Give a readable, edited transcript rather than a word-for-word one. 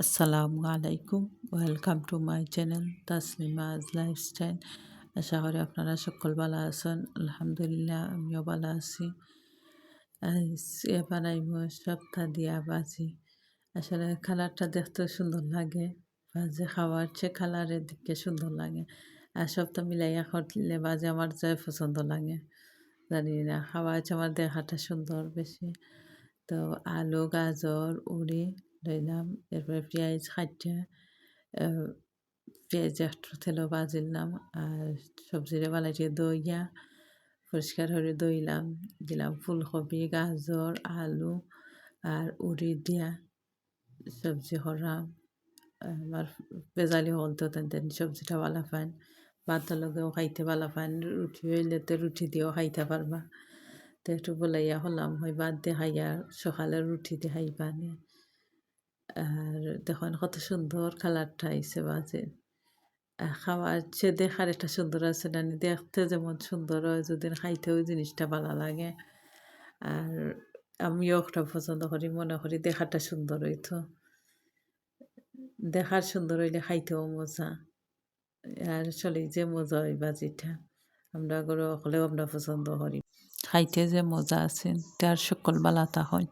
আসসালামু আলাইকুম। Welcome to my channel Taslima's lifestyle. আশা করি আপনারা সকল ভালো আছেন। আলহামদুলিল্লাহ আমিও ভালো আছি। বানাইমো সপ্তাহ দিয়া বাজি। আসলে কালারটা দেখতে সুন্দর লাগে, বাজে খাওয়ার চেয়ে কালারের দিকে সুন্দর লাগে। আর সপ্তাহ মিলাইয়া করলে বাজে আমার যাই পছন্দ লাগে, জানি না খাওয়া আছে আমার দেখাটা সুন্দর বেশি। তো আলু গাজর উড়ি লইলাম, এরপরে পেঁয়াজ কাটটা পেঁয়াজ একটু তেলও ভাজিলাম। আর সবজিরে বালাইটি দইয়া পরিষ্কার করে দইলাম, দিলাম ফুলকপি গাজর আলু আর উড়ি দিয়া সবজি করাম। আমার বেজালি হল তো তেন সবজিটা ভালো পান, ভাতের লগেও খাইতে ভালো পান, রুটি হইলে তো রুটি দিয়েও খাইতে পারবা। তো একটু বলাইয়া হলাম হয় ভাত দিয়ে খাইয়া সকালে রুটি দিয়ে খাইবানি। আর দেখুন কত সুন্দর কালারটা আইছে বাজে। খাওয়ার চেয়ে দেখার একটা সুন্দর আছে না, দেখতে যেমন সুন্দর হয় যদি খাইতেও জিনিসটা ভালো লাগে। আর আমিও একটা পছন্দ করি, মনে করি দেখাটা সুন্দর হইতো, দেখার সুন্দর হইলে খাইতেও মজা। আর চলে যে মজা হয় বাজিটা আমরা করে হলেও আমরা পছন্দ করি, খাইতে যে মজা আছে তার সকল বালাতা হয়।